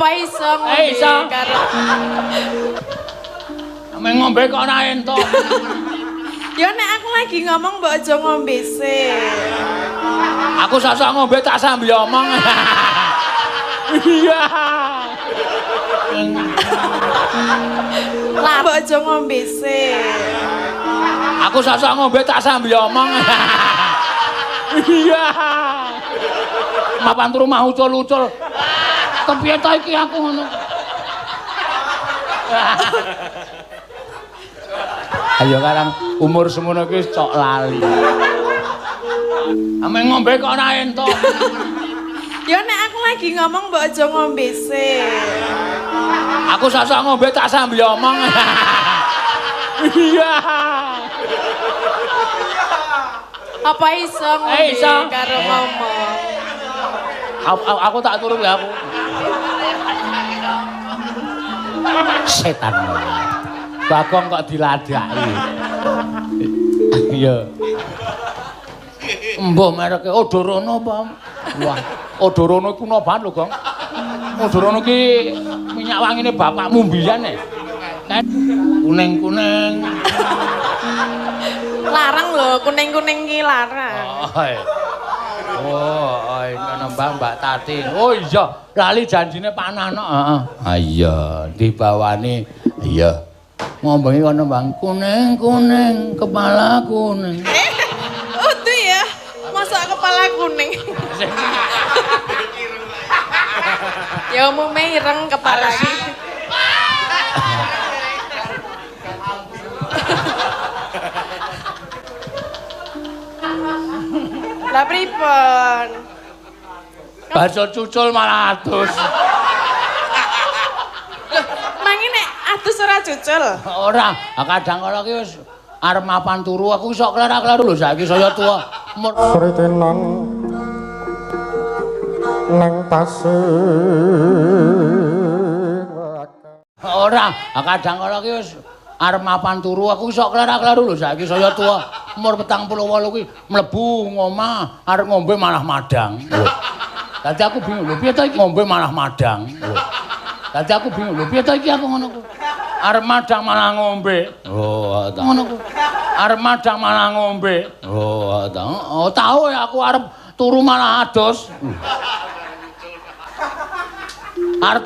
Apa iso ngombe karo Ame ngombe kok ora entuk. Ya nek aku lagi ngomong mbok aja ngombe sih. Aku sosok ngombe tak sambil omong. Iya. Lah mbok aja ngombe sih. Aku sosok ngombe tak sambil omong. Iya. Mapan turu mah ucul-ucul. Kepiye ta iki aku ngono. Ayo karang umur semono iki cok lali. Ame ngombe kok ora entuk. Ya nek aku lagi ngomong mbok aja ngombe sih. Aku sosok ngombe tak sambil omong. Iya. Apa iso ngombe karo ngomong? Aku tak turu ya aku. Setan. Bagong kok diladaki. Iya. Mbah mereke Odorono apa? Wah, Odorono iku noban lho, Gong. Odorono ki minyak wangine bapakmu mbiyen e. Kuning-kuning. Larang lho, kuning-kuning ki larang. Oh, ngono Mbak Tati. Oh iya, lali janjine Pak Nano, heeh. Ah iya, dibawani. Iya. Ngombengi kono Bang, kuning-kuning, kepala kuning. Utuh ya, masa kepala kuning. Ya umume ireng kepala iki. Lah pripun? Bakso cucul malah adus. Mangi nek adus ora cucul. Ora, kadang kala ki wis arep mapan turu aku iso klerak-kleru lho saiki saya tuwa. Pritenan nang tasih. Ora, kadang kala ki wis arep mapan turu aku iso klerak-kleru lho saiki saya tuwa. Umur 48 kuwi mlebu ngomah arep ngombe malah madang. Dadi aku bingung lho piye ta iki ngombe malah madang. Dadi aku bingung lho piye ta iki aku ngono ku. Arep madang malah ngombe. Oh, ngono ku. Arep madang malah ngombe. Oh, tahu ya aku arep turu malah adus. Arep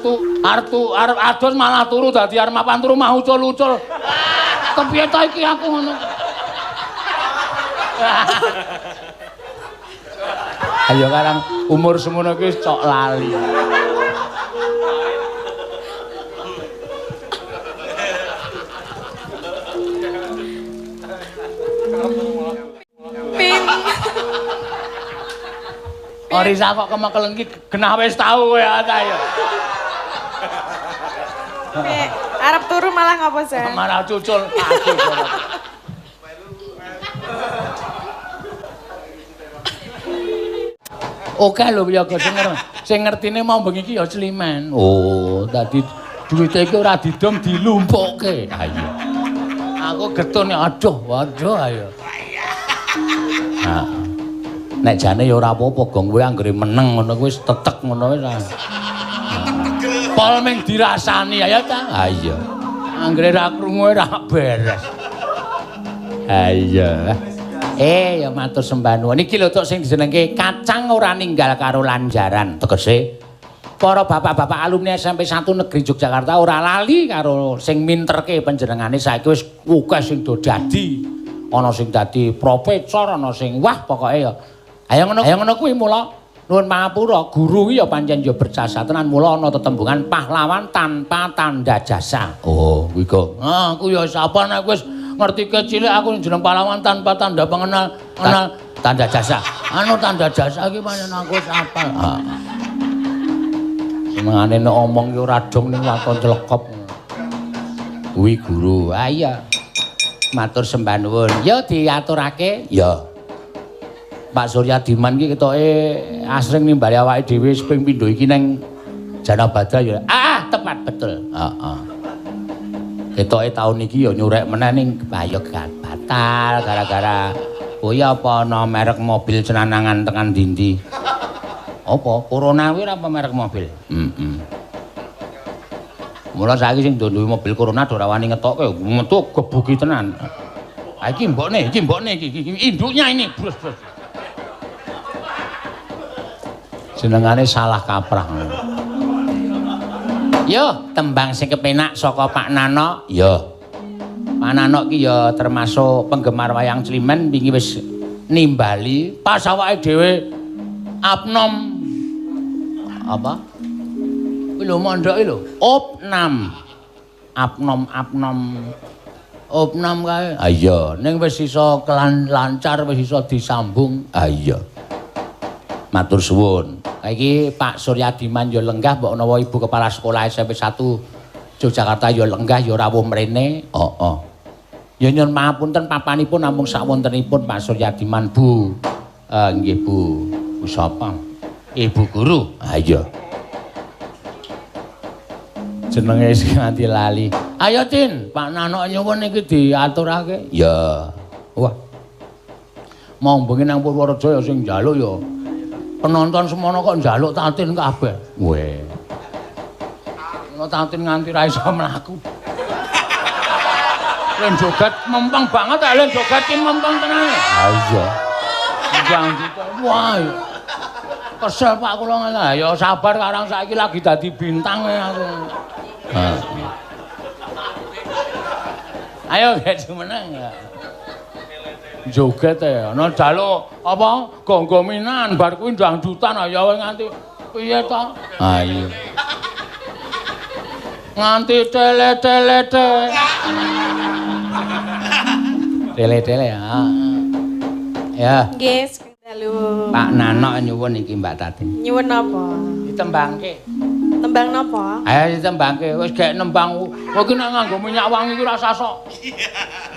adus malah turu dadi arep mapan turu mah ucul-ucul. Kepiye ta iki aku ngono. Ayo karang umur semono iki cok lali. Pin. Orisa kok kemekeleng iki genah wis tau kowe ta ya. Arep turu malah ngapa sih? Malah cucul adus. Oke lho ya sing ngertine mau bengi iki ya Sliman. Oh, dadi duwite iki ora didom dilumpukke. Ha iya. Aku getun aduh, waduh ayo. Nah. Nek jane ya ora apa-apa, Gong kowe anggere meneng ngono kuwi wis tetek ngono wis. Pol ming dirasani ya ta. Ha iya. Anggere ra krungu ora beres. Ha iya. Ya matur sembah nuwun. Niki lho tok sing dijenengke kacang ora ninggal karo lanjaran. Tegese para bapak-bapak alumni SMP 1 Negeri Yogyakarta ora lali karo sing minterke panjenengane saiki wis akeh sing do dadi. Ana sing dadi profesor, ana sing wah pokoke ya. Ayo ngono kuwi mula nuwun pangapura, guru iki ya pancen ya berjasa tenan mula ana tetembungan pahlawan tanpa tanda jasa. Oh, kuwi kok. Ah, aku ya sapa nek wis ngerti kecilik aku jeneng pahlawan tanpa tanda pengenal tanda jasa. Anu tanda jasa iki pancen aku wis apal. Senengane nek omong ki ora dong ning lakon clekop. Kuwi guru. Ah iya. Matur sembah nuwun. Ya diaturake. Ya. Pak Surya Diman ki ketoke asring nimbali awake dhewe ping pindho iki ning Janabadra ya. Tepat betul. Heeh. Ketoke taun iki ya nyurek meneh ning ayo batal gara-gara kuwi apa ana merek mobil cenanangan tekan ndi-ndi. Apa? Corona kuwi apa merek mobil? Mula saiki sing duwe mobil Corona ora wani ngetokke, metu gebuki tenan. Ha iki mbokne iki induknya ini. Bros. Jenengane salah kaprah. Yo, tembang sing kepenak saka Pak Nano. Yo. Pak Nano ki ya termasuk penggemar wayang Climen wingi wis nimbali pas awake dhewe abnom apa? Kuwi lho mondoke lho, opnam. Opnam kae. Ah iya, ning wis iso lancar, wis iso disambung. Ah iya. Matur suwun. Iki Pak Suryadiman ya lenggah mbok menawa Ibu Kepala Sekolah SMP 1 Yogyakarta ya lenggah ya rawuh mrene. Ya nyuwun pangapunten papanipun namung sawontenipun Pak Suryadiman Bu. Nggih Bu. Bu sapa? Ibu guru. Ah iya. Jenenge sing nganti lali. Ayo Tin, Pak Nano nyuwun iki diaturake. Ya. Wah. Mau bengi nang Purworejo ya sing njaluk ya. Penonton semono kok njaluk Tatin kabeh. Weh. Ono Tatin nganti ra iso mlaku. Len joget mempeng banget ah, len joget ki mempeng tenan. Ha iya. Jangan wah. Kesel Pak kula ngene. Ya sabar karang saiki lagi dadi bintang aku. Ayo gek meneng ya. Joget ya, ana jaluk apa gonggominan bar kuwi dangdutan ya nganti piye to? Ha iya. Nganti tele-tele-te. Tele-tele ya. Ya. Nggih, dalu. Pak Nano nyuwun iki Mbak Tati. Nyuwun apa? Ditembangke. Tembang napa? Ayo ditembangke, wis gek nembang. Kowe iki nek nganggo minyak wangi iki rasa sok.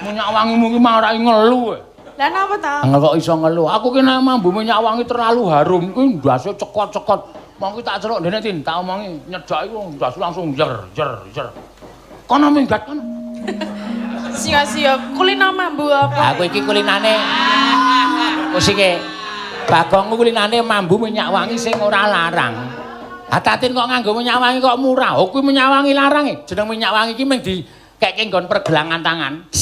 Minyak wangimu iki marai ngelu. Lah napa ta? Angel kok iso ngelu. Aku ki nek mambu minyak wangi terlalu harum kuwi ndase cekot-cekot. Mongki tak celuk ndene Tin, tak omongi nyedak iku ndas langsung jer. Kono minggat kono. Sia-sia kulina mambu apa? Aku iki kulinane. Kusike. Bagongku kulinane mambu minyak wangi sing ora larang. Tatin kok nganggo minyak wangi kok murah. Oh kuwi minyak wangi larang e. Jeneng minyak wangi iki mung dikekke nggon pergelangan tangan.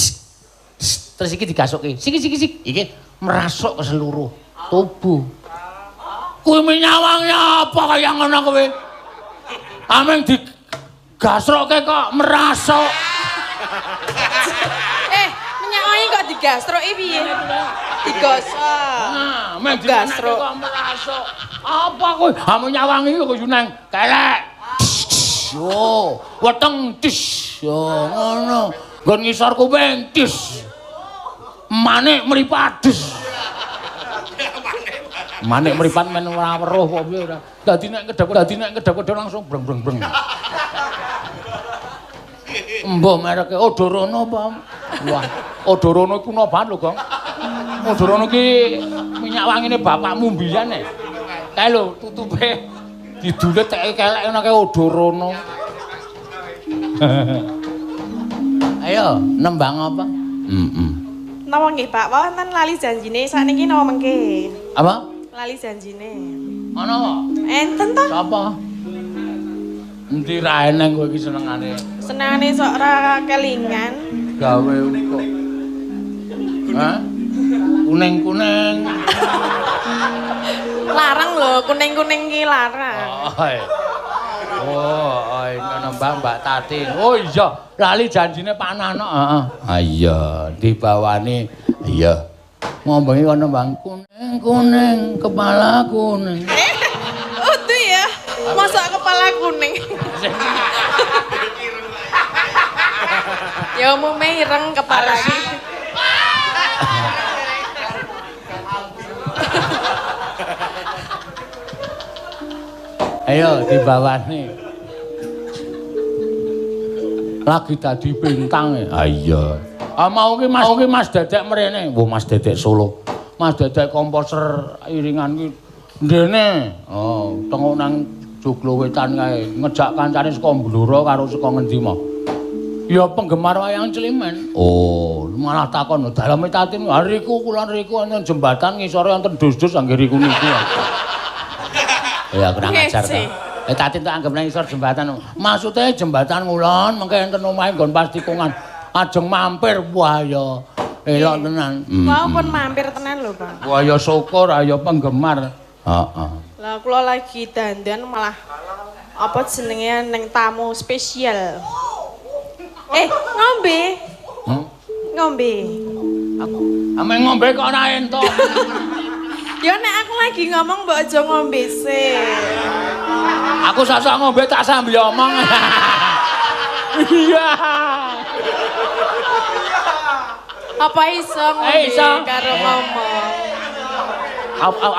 Terus iki digasukke. Sik. Iki merasuk ke seluruh tubuh. Kuwi minyak wangi apa kaya ngono kowe? Ameng digasrokke kok merasuk. Minyak wangi kok digasroki piye? Digosok. Nah, meng digasrok kok merasuk. Apa kowe? Ha minyak wangi kok yunang kelek. Yo, weteng tis. Yo ngono. Nggon ngisor kuping tis. Manik mripat tis. Manik mripat men ora weruh apa piye ora. Dadi nek kedhep langsung breng. Mbah mereke Odorono apa? Wah, Odorono kuno banget lho, Gong. Odorono ki minyak wangine bapakmu mbiyen e. Kae lho tutupe didulet teke kelek ngono kae Odorono. Ayo, nembang apa? Napa nggih, Pak? Wonten lali janjine sakniki napa mengke? Apa? Lali janjine. Ana kok? Enten to? Sapa? Endi ra eneng kowe iki senengane? Senengane sok ra kelingan. Gawe kok. Hah? Kuning-kuning. Larang lho, kuning-kuning ki larang. Oh, nembang Mbak Tati. Oh iya, lali janjine Pak Nano. Heeh. Ah iya, dibawani. Iya. Ngomong iki nembang kuning-kuning, kepala kuning. Udu ya. Masak kepala kuning. Ya umume ireng kepala iki. Ayo dibawani. Lagi dadi bintang e. Ah iya. Ah mau ki Mas Dedek mrene. Wo Mas Dedek Solo. Mas Dedek komposer iringan ki ndene. Oh, tengok nang Joglo Wetan kae ngejak kancane saka Blora karo saka ngendi mau. Ya penggemar wayang Climen. Oh, malah takon daleme Tatin hariku kula riku wonten jembatan ngisore wonten dus-dus anggere riku niku. Ya kurang ajar ta. Tadi tak anggap nang isor jembatan. Maksudnya jembatan ngulon mengke enten omahe nggon pas tikungan. Ajeng mampir wah ya elok tenan. Mau pun mampir tenan lho, Bang. Wah ya syukur ayo penggemar. Heeh. Lah kula lagi dandan malah apa jenenge ning tamu spesial. Ngombe. Ngombe. Ame ngombe kok ora entuk. Ya nek aku lagi ngomong mbok aja ngombe sih. Aku sasa ngombe tak sambil omong. Iya. Apa iso ngombe karo ngomong?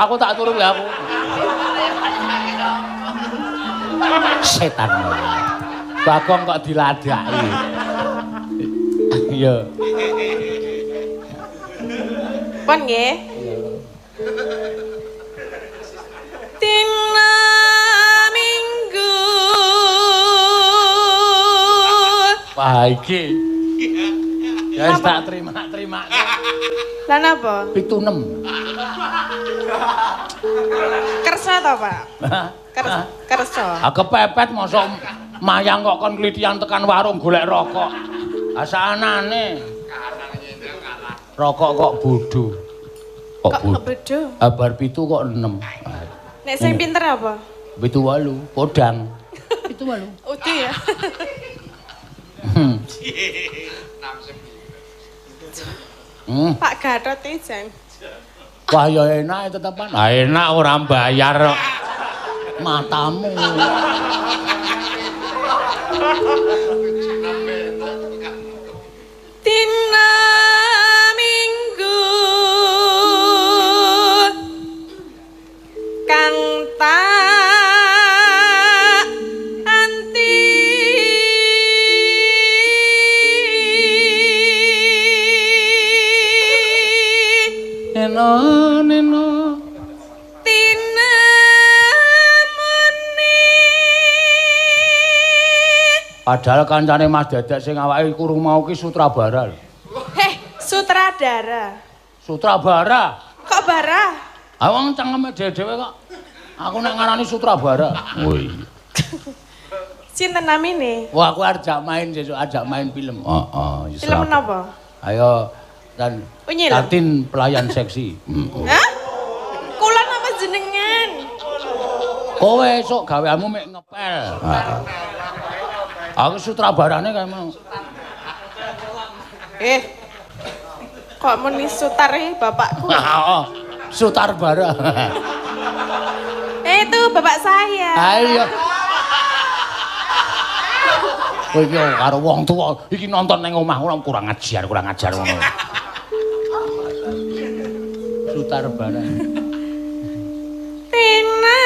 Aku tak turu ya aku. Setan. Bagong kok diladaki. Iya. Pon nggih. Dina Minggu. Wah iki. Ya wis tak terima. Lah napa? 76. Kersa to, Pak? Kersa. Kepepet mosok mayang kok kon klitian tekan warung golek rokok. Asanane. Rokok kok bodho. Kok bodho? Bar 7 kok 6. Nek sing pinter apa? 78 podang. 78. Udu ya. Pak Gatot iki jan. Wah ya enak tetepan. Ah enak ora bayar matamu. Dina Minggu kang tak anti Neno Tina Muni. padahal kancane Mas Dedek sing awake iku rumau ki Sutrabara. Sutradara. Sutrabara. Kok bara? Ah wong cangkeme dhewe kok. Aku nek ngarani Sutrabara. Oh iya. Sinten namine? Wah aku ajak main sesuk ajak main film. Heeh. Film napa? Ayo dan Unyil. Tatin pelayan seksi. Hah? Kula napa jenengan? Kowe esuk gaweanmu mek ngepel. Aku sutrabarane kae mau. Kok muni sutare bapakku? Heeh. Sutarbara. Itu bapak saya. Ayo. Kowe iki karo wong tuwa iki nonton ning omah ora kurang ajar ngono. Sutarbara. Tina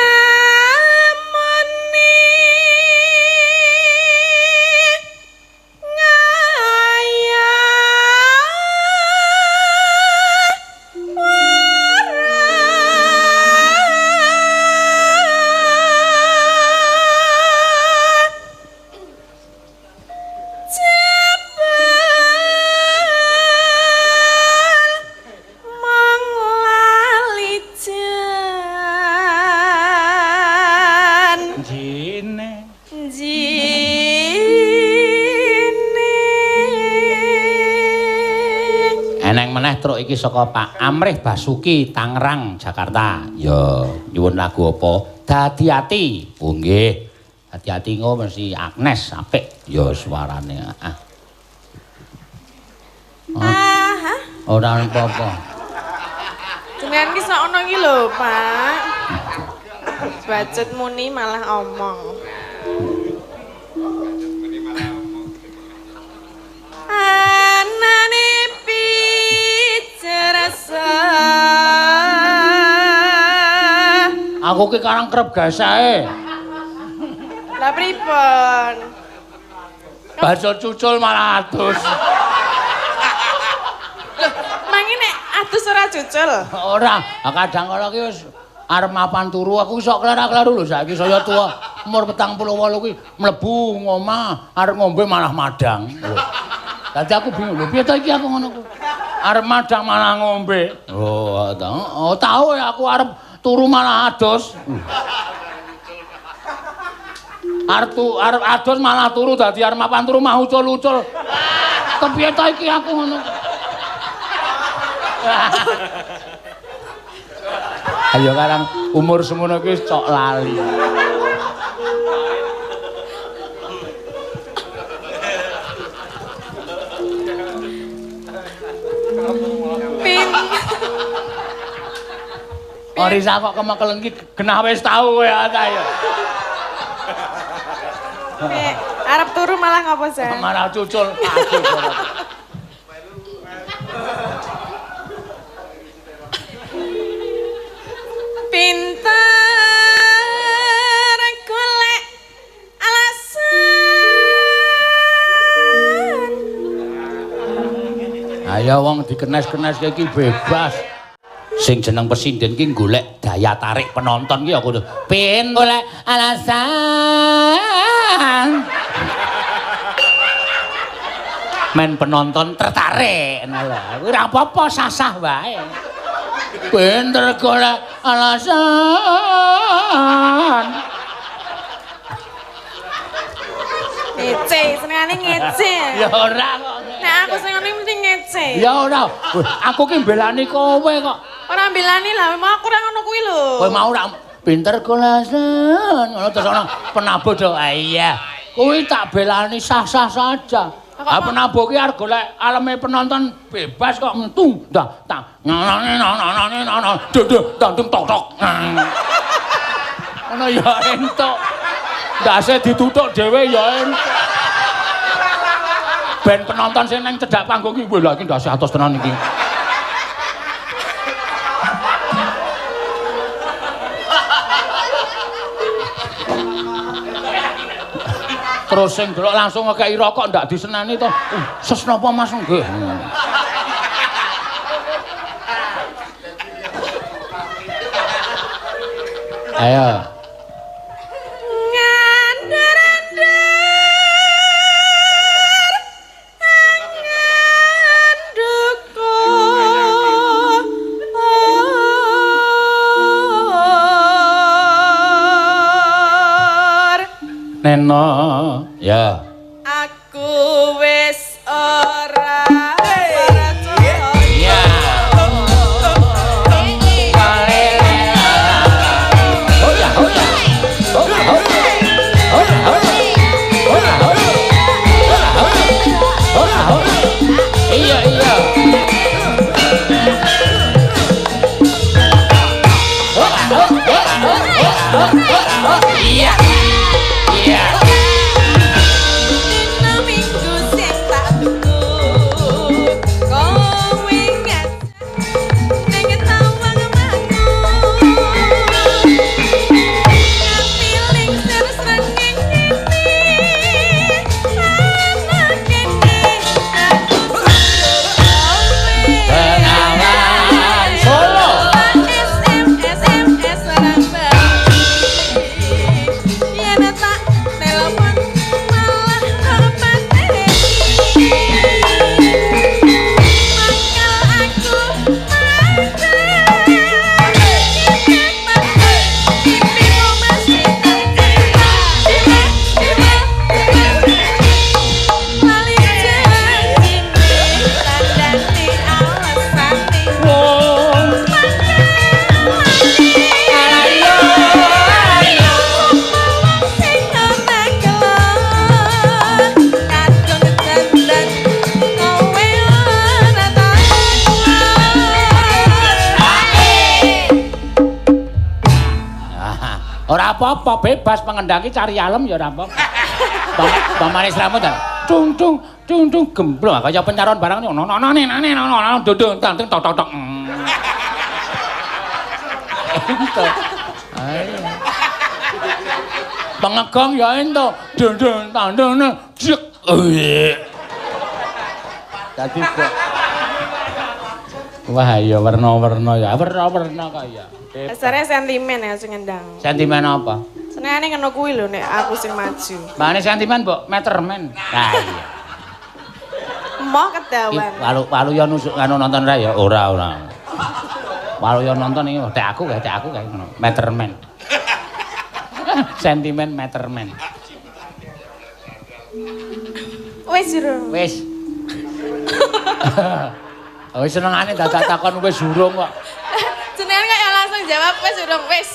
Muni Truk iki saka Pak Amrih Basuki Tangerang Jakarta. Ya, nyuwun lagu apa? Dadi-ati. Oh nggih. Dadi-ati engko mesti Agnes apik ya suarane. Ora apa-apa. Jenengan ki sak ono iki lho, Pak. Bacot muni malah omong. Anane aku ki karang kerep gasae. Lah pripun? Bacot cucul malah adus. Mangi nek adus ora cucul. Ora, kadang kala ki wis arep mapan turu aku sok klerak-kleru lho saiki saya tuwa. Umur 48 ki mlebu ngomah arep ngombe malah madang. Dadi aku bingung lho piye ta iki aku ngono ku. Arep madang malah ngombe. Oh, tahu ya aku arep turu malah adus. arep adus malah turu dadi arep mapan turu mah ucul-ucul. Kepiye ta iki aku ngono. Ayo karang umur semono iki wis cok lali. Orisa kok kemekel iki genah wis tau kowe ta ya. Arep turu malah ngopo San? Malah cucul. Pinter golek alasan. Ayo wong dikenes-kenes iki bebas. Sing jeneng presiden ki golek daya tarik penonton ki ya kudu pin golek alasan. Men penonton tertarik lho. Ora apa-apa sah-sah wae. Pinter golek alasan. Ngece, senengane ngece. Ya ora kok. Nek aku senengane mesti ngece. Ya ora. Aku ki mbelani kowe kok. Ora mbelani lah, mau aku ora ngono kuwi lho. Kowe mau ora pinter golasan. Ngono terus ana penabuh to. Ah iya. Kuwi tak belani sah-sah saja. Ah penabuh ki arep golek aleme penonton bebas kok mentu. Dah, tak. Dandung tok-tok. Ngono ya entuk. Ndase ditutuk dhewe ya entuk. Ben penonton sing nang cedhak panggung iki lha iki ndase atos tenan iki. Terus sing delok langsung ngekeki rokok ndak diseneni to. Ses napa Mas nggih. Ayo. Neno, ya. Aku wis ora Ya. Iya, iya. Iya. Iya. dina minggu sing tak tunggu. Kowe ingat ning tawang mangu. Feeling srengeng ini. Anak kene aku Bengawan Solo. SMS orang yen tak telepon malah kepateni mangkel aku pipimu masih lali janji tandani alasane Ora apa-apa, bebas pengendaki cari alam ya ora apa-apa. Bang Manis rambut ta. Cung cung cung cung gemblong kaya penyaron barang ngono. Nono dodong tanteng tok tok tok. Ento. Ayo. Pengegong ya ento. Dodong tandeng jek. Dadi kok. Wah ya warna-warna ya. Warna-warna kaya. dasarnya sentimen ya sing ngendang. Sentimen apa? Senengane ngono kuwi lho nek aku sing maju. Mbane sentimen mbok metermen. Lah iya. Emoh kedawan. Walu ya nusuk anu nonton ra ya ora. Walu ya nonton iki tek aku kae ngono. Metermen. Sentimen metermen. Wis urung. Wis. Wis senengane dadak takon wis urung kok. Jenengan kok ya langsung jawab wis urung wis.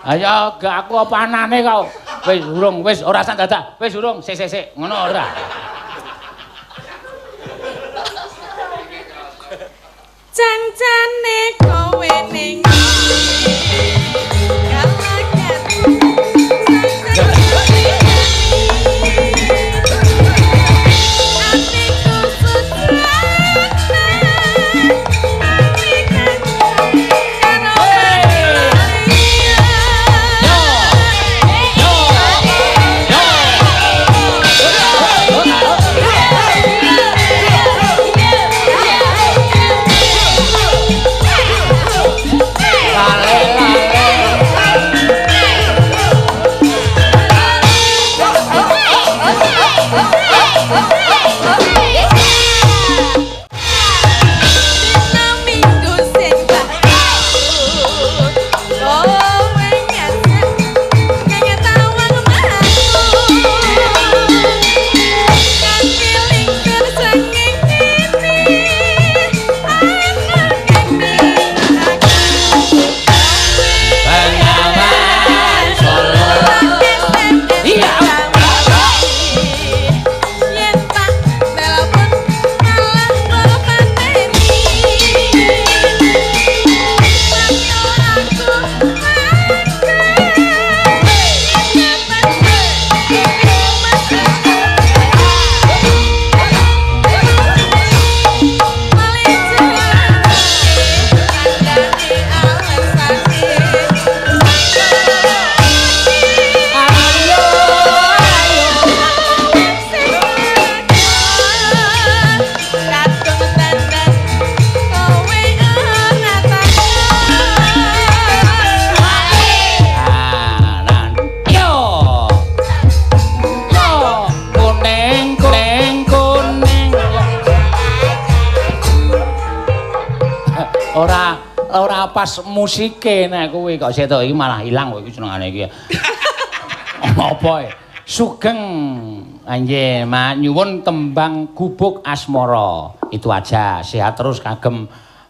Ayo gak aku apa anane kau. Wis urung, wis ora san dadak. Wis urung, sik. Ngono ora. Cancane kowe ning ora pas musike nek kuwi kok setok iki malah ilang kok iki senengane iki. Apa Sugeng anjir nyuwun tembang Gubuk Asmara. Itu aja. Sehat terus kagem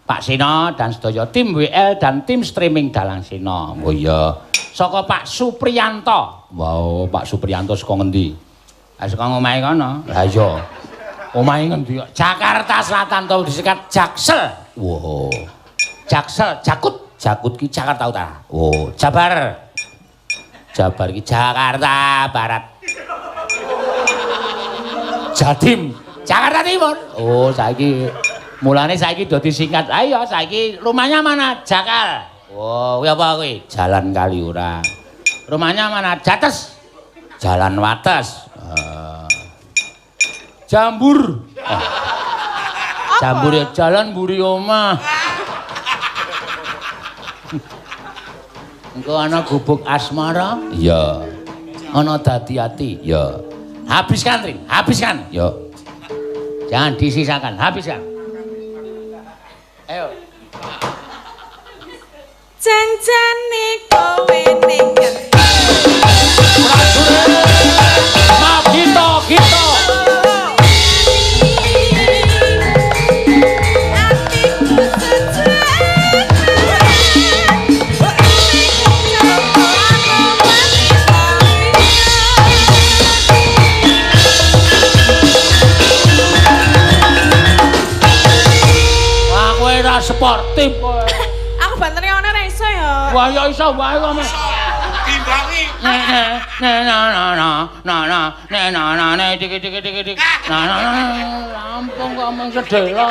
Pak Sino dan sedaya tim WL dan tim streaming Dalang Sino. Oh iya. Saka Pak Supriyanto. Wow, Pak Supriyanto saka ngendi? Ah saka omahe kono. Lah iya. Omahe ngendi? Jakarta Selatan tau disikat Jaksel. Wow. Jaksel, Jakut ki Jakarta Utara. Oh, Jabar ki Jakarta Barat. Jatim, Jakarta Timur. Oh, saiki mulane saiki do disingkat. Ayo saiki rumahnya mana? Jakal. Oh, kuwi apa kuwi? Jalan Kaliurang. Rumahnya mana? Jates. Jalan Wates. Jambur. Oh. Jambur ya jalan mburi omah. Engko ana Gubuk Asmara? Iya. Ana Dadi Ati? Ya. Habiskan, Tring. Habiskan. Ya. Jangan disisakan. Habiskan. Ayo. Janjane kowe ning Maaf gitu. Sportif kowe. Aku banter ngene ora iso ya. Wah ya iso wae kok. Timbangi. Lampung kok mung sedelo.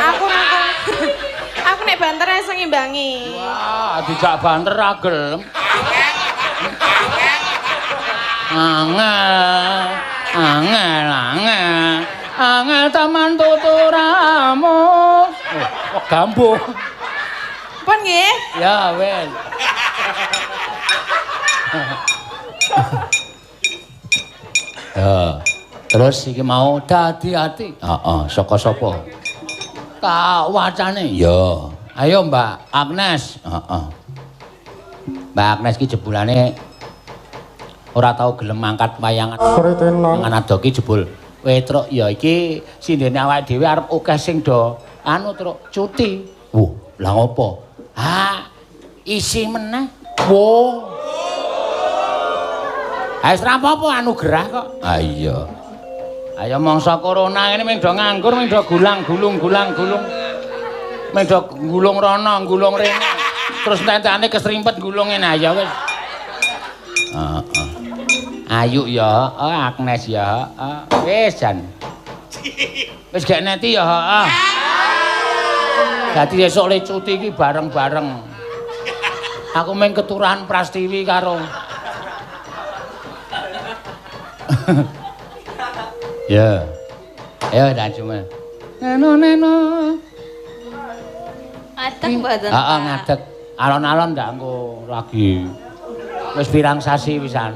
Aku nek banter iso ngimbangi. Wah, dijak banter ra gelem. Angel taman tuturamu. Oh, gambuh. Pun nggih? Ya, wes. Ya. Terus iki mau Dadi Ati. Heeh, saka sapa? Tak wacane. Ya. Ayo Mbak Agnes. Heeh. Mbak Agnes ki jebulane ora tau gelem mangkat wayangan. Sritenan Nang adoki jebul wetruk ya iki sindene awake dhewe arep akeh sing do anu truk cuti. Wuh, lah ngopo? Ha, isi meneh. Wo. Ha wis ra apa-apa anugerah kok. Ha iya. Ayo mangsa corona ngene ming do nganggur, ming do gulang-gulung. Ming do gulung rono, gulung rene. Terus entekane kesrimpet gulung ngene ya wis. Heeh. Ayu ya, Agnes ya, wis jan. Wis gak neti ya, heeh. Dadi esuk le cuti iki bareng-bareng. Aku mung keturahan Prastiwi karo ya. Ayo dak cuma. Neno. Ngadeg mboten. Heeh, ngadeg. Alon-alon ndak engko lagi. Wis pirang sasi pisan.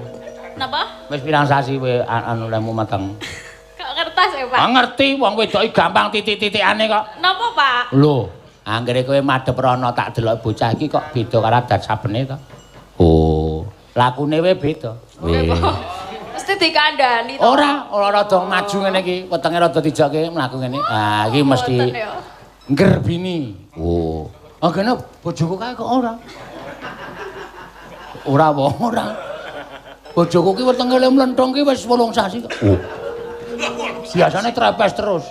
Napa? Wis pirang sasi kowe anu lemu meteng. Kok kertas ya, Pak? Ah ngerti wong wedoki gampang titik-titikane kok. Napa, Pak? Lho, anggere kowe madhep rono tak delok bocah iki kok beda karo adat sabene to. Oh, lakune wae beda. Mesti dikandani to. Ora rada maju ngene iki, wetenge rada dijokke mlaku ngene. Ah, iki mesti Mboten ya. nggerbini. Oh. Agene bojoku kae kok ora. Ora apa ora. Bojoku ki wetenge le mlenthong ki wis 8 sasi kok. Oh. Biasane trepes terus.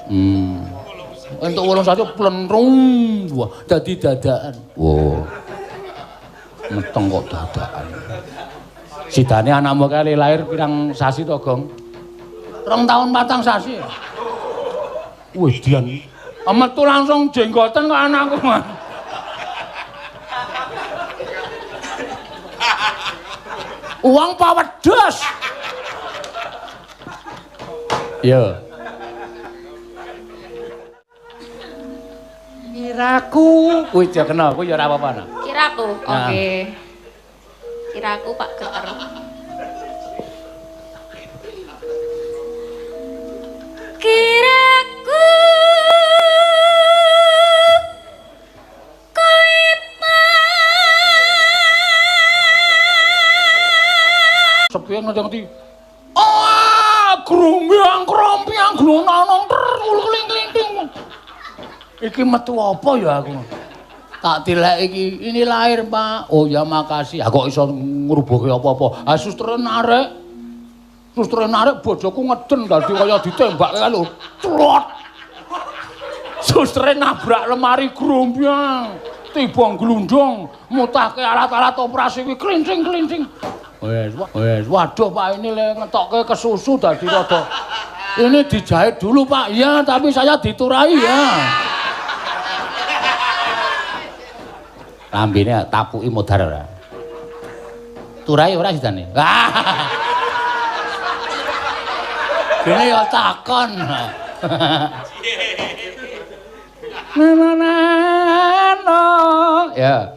Entuk 8 sasi plentrung. Wah, dadi dadakan. Wow. Meteng kok dadakan. Sidane anakmu kae lahir pirang sasi to, Gong? 2 tahun 4 sasi. Wih, dian. Metu langsung jenggoten kok anakku. Uang pawedos. Yo. Kiraku, kuwi aja kena, kuwi ya ora apa-apa. Kiraku. Nah. Oke. Kiraku Pak Geter. Kiraku Sepi ngerti-ngerti. Oh, grumbiang krompiang glonanong kling-kling. Iki metu apa ya aku? Tak dilek iki, ini lahir, Pak. Oh ya makasih. Ah kok iso ngrubuhke apa-apa. Ah sustre narek. Sustre narek bojoku ngeden dadi kaya ditembake lho. Trot. Sustre nabrak lemari grumbiang. Tiba glundung, mutahke alat-alat operasi kuwi klincing-klincing. Wes, waduh Pak ini le ngetokke kesusu dadi rada. Ini dijahit dulu Pak, iya tapi saya diturai ya. Lambene tapuki modar ora. Turai ora sidane. Dene ya takon. Nana. Ya.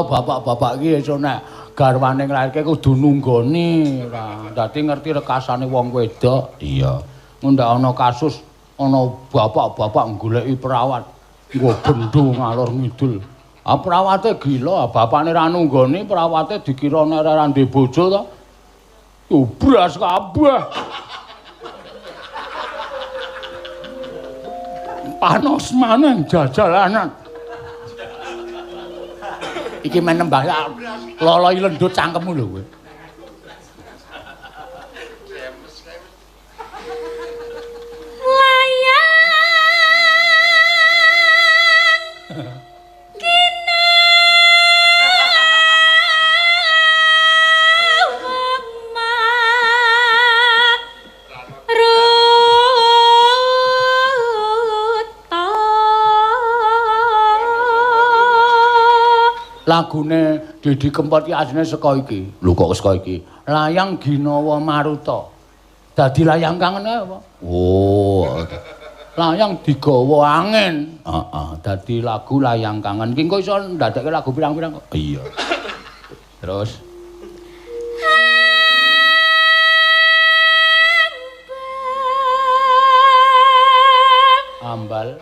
Bapak-bapak iki iso nek garwane nglairke kudu nunggoni. Dadi ngerti rekasane wong wedok. Iya. Ndak ana kasus ana bapak-bapak goleki perawat nggo bendho ngalor ngidul. Ah perawate gila, bapakne ra nunggoni, perawate dikira nek ora ndek bojo to. Ubras kabeh. Panos maneh jajalanan. Iki menembah loloi lendut cangkemmu lho kowe. Lagune Didi Kempot iki asline saka iki. Lho kok saka iki? Layang Ginawa Maruta. Dadi layang kangen apa? Oh. Layang digawa angin. Heeh, dadi lagu layang kangen. Ki engko iso ndadekke lagu pirang-pirang kok. Iya. Terus ambal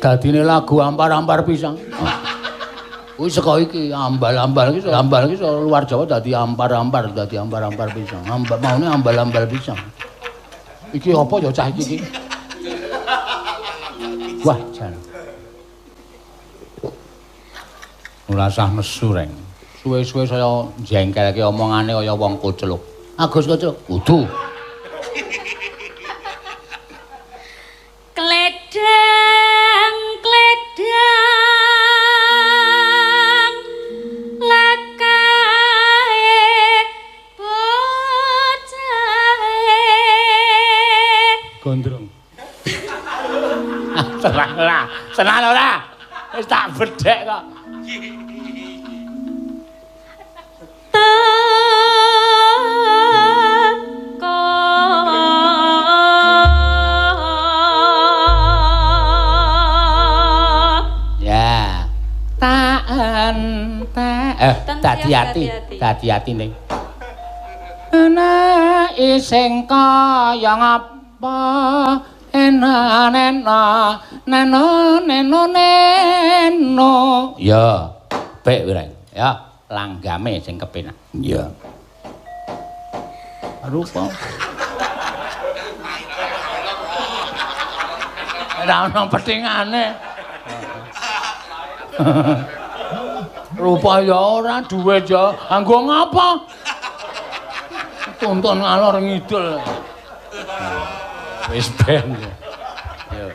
dadine lagu ampar-ampar pisang. Kuwi saka iki ambal-ambal iki luar Jawa dadi ampar-ampar pisang. Maune ambal-ambal pisang. Iki apa ya cah iki? Wah, jan. Ora sah nesu reng. Suwe-suwe saya jengkelke omongane kaya wong kucluk. Agus kucluk, kudu. Gondrong. Senang ora? Wis tak bedhek kok. Ya. Dadi ati ning. Ana sing kaya ngapa neno ya pek wireng ya langgame sing kepenak ya rupa ora ono petingane rupa ya ora duwe ya anggo ngapa tonton ngalor ngidul wis ben yo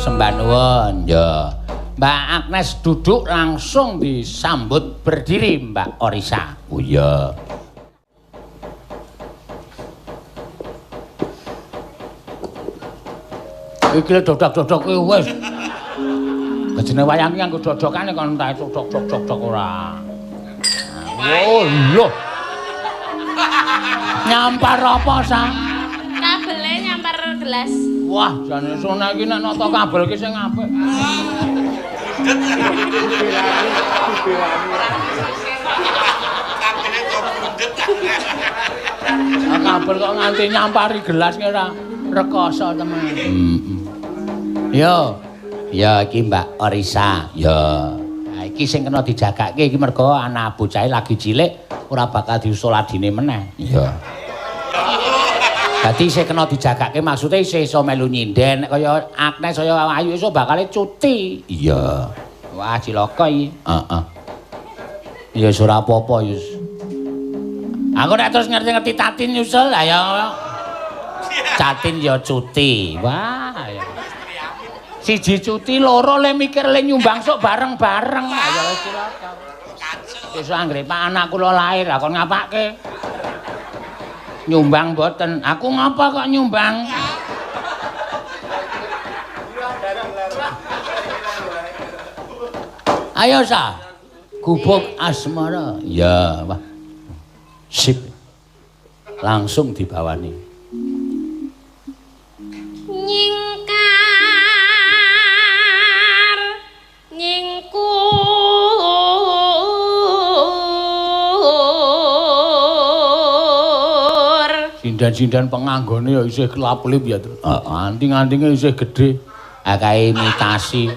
sembah nuwun ya. Mbak Agnes duduk langsung disambut berdiri Mbak Orisa. Oh iya. Iki dodok-dodok kuwi wis. Kejene wayang nganggo dodokane kon entek dodok-dodok ora. Oh lho. Nyampar apa sa? Kabele nyampar gelas. Wah, jane sone iki nek nata kabel ki sing apik. Kabel kok nganti nyampari gelas ki ora rekoso temen. Yo. Ya iki Mbak Orisa. Ya. Nah iki sing kena dijagake iki mergo anak bocahe lagi cilik ora bakal diusuladine meneh. Iya. Dadi sing kena dijagake maksude isih iso melu nyinden kaya Agnes kaya Ayu iso bakal cuti. Iya. Wah cilaka iki. Heeh. Ya wis ora apa-apa ya. Aku nek terus ngerti-ngerti Tatin nyusul lah ya. Tatin ya cuti. Wah ya. Siji cuti loro le mikir le nyumbang sok bareng-bareng. Ya wis cilaka. Besok anggere Pak anak kula lahir lah kon ngapake? Nyumbang mboten. Aku ngapa kok nyumbang? Ayo sa. Gubuk asmara. Ya, wah. Sip. Langsung dibawani. Nyingkar. Nyingkur. sinden-sinden penganggone ya isih kelap-kelip ya. Anting-antinge isih gedhe. Akae imitasi.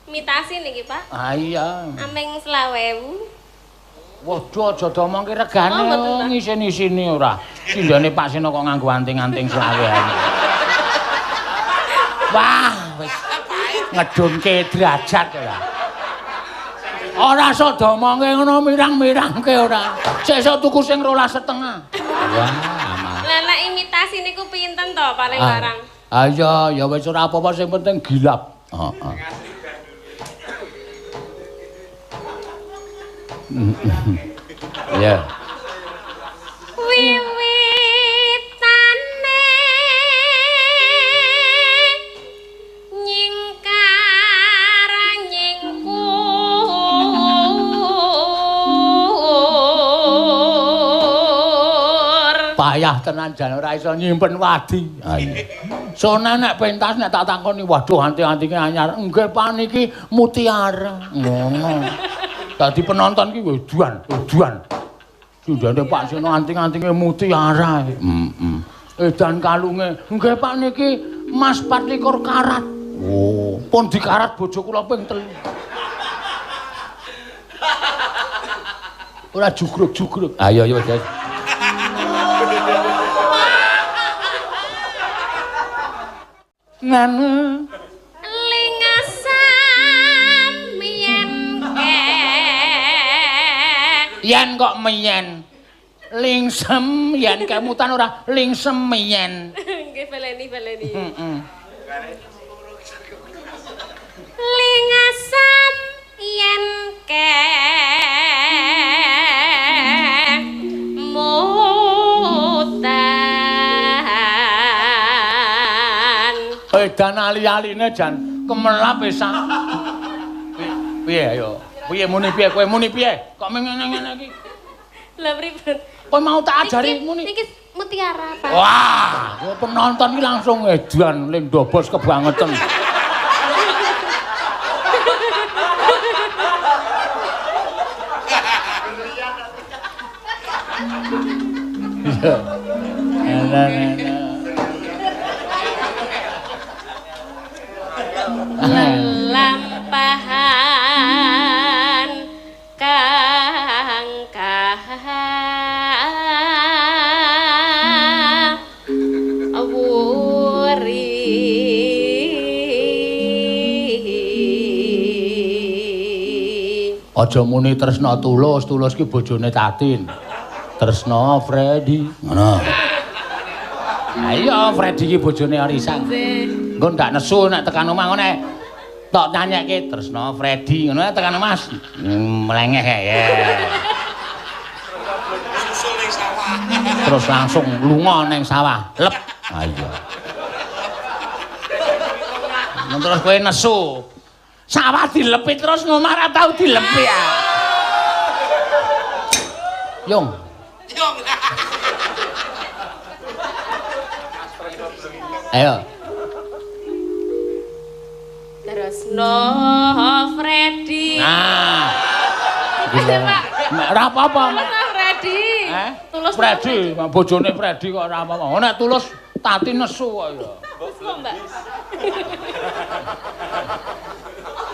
Imitasi niki, Pak. Ah iya. Ameng 20.000. Waduh aja domongke regane ngisin-isini ora. Sindene Pak Seno kok nganggo anting-anting 20.000. Wah, wis ngedunke derajat ora. Ora sok domongke ngono mirang-mirangke ora. Sesuk tuku sing 12,5. Wah, aman. Lah nek imitasi niku pinten to paling larang? Ah iya, ya wis ora apa-apa sing penting gilap. Heeh. Ya. Wiwitane nyingkar nyingkur. Payah tenan jan ora iso nyimpen wadi. Ha iya. Sone nek pentas nek tak takoni, waduh anting-antinge anyar. Nggih Pak niki mutiara. Ngono. Dadi penonton ki weduan. Sindene Pak Seno anting-antinge mutiara. Edan kalunge. Nggih Pak niki emas 24 karat. Oh, pun dikarat bojo kula ping 3. Ora jugruk-jugruk. Ah iya wis. Nanu Lingasam yen yen kok meyen lingsem yen kemutan ora lingsem meyen. Nggih baleni. Heeh. Lingasam yen mutan. Edan ali-aline jan kemelap pisan. Piye ayo? Piye muni piye? Kowe muni piye? Kok ngene-ngene iki? Lah pripun? Kowe mau tak ajari muni. Niki mutiara, Pak. Wah, kowe penonton iki langsung edan ling ndobos kebangetan. Lelampahan kang awuri. Aja muni tresna tulus ki bojone Tatin. Tresna Freddy. Ngono. Ayo Freddy ki bojone Arisan. Engko ndak nesu nek tekan omah ngene. Tok nyanyekke tresna Freddy ngono tekan omah. Melengeh ya. Susul ning sawah. Terus langsung lunga ning sawah. Lep. Ha iya. Terus kowe nesu. Sawah dilepi terus ngomah ora tau dilepi ya. Yung. Ayo. Tresno Freddy. Nah. Ayo, Pak. Ora apa-apa. Tulus Freddy. Tulus Freddy, bojone Freddy kok ora apa-apa. Oh nek tulus Tati nesu kok ya. Terus kok, Mbak?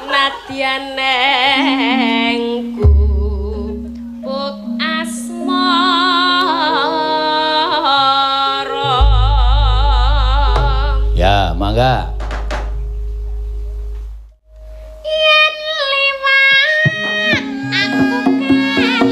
Nadyan nengku puk asmara. Ya, mangga. Yen liwat aku kelingan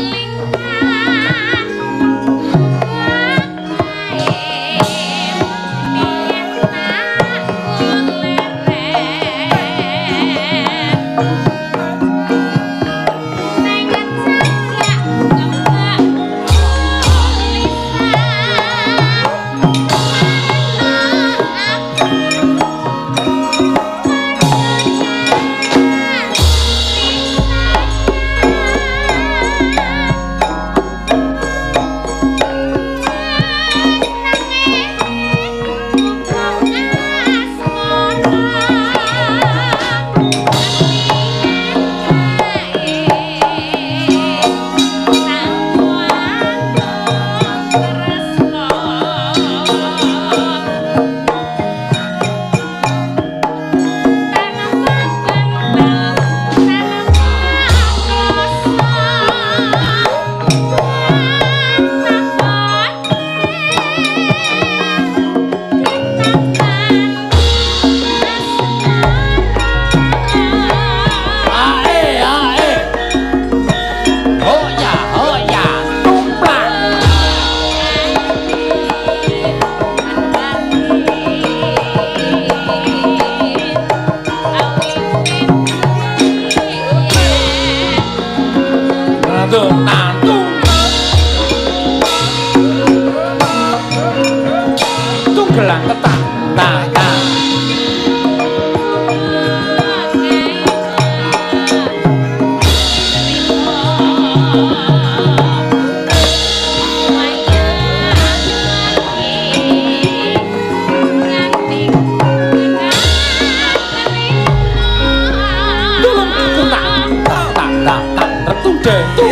dentu.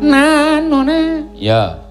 Nanone. Ya.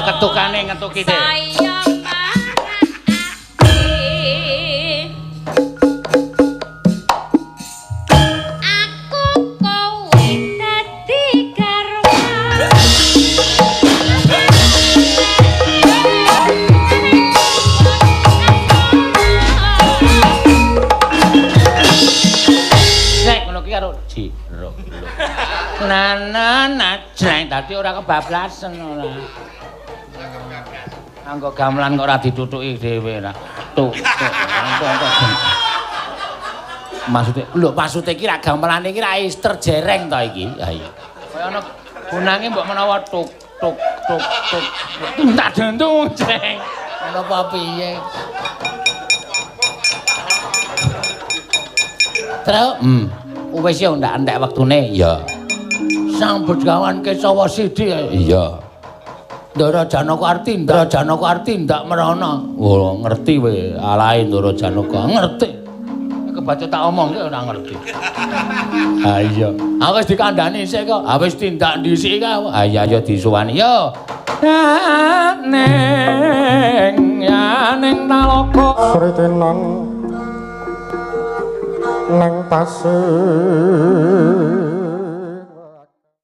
Ketukane ngetuki deh. Nana jreng dadi ora kebablasen ora. Anggo gamelan kok ora ditutuki dhewe ra. Tuk. Maksude iki ra gamelane iki ra terjereng ta iki. Ha iya. Kaya ana gunange mbok menawa tuk tuk tuk tuk. Tak dentung jreng. Ana apa piye? Terus wis yo ndak entek wektune ya. Sang begawan Kesawa Sidi iya. Ndara Janaka Arti ndak merana. Oh ngerti we alae Ndara Janaka ngerti. Kebaca tak omongke ora ngerti. Ha iya. Aku wis dikandhani sik kok. Ha wis tindak dhisik ka. Ha iya ya disuwani yo. Neng ya ning nalaka Sritenan neng pasir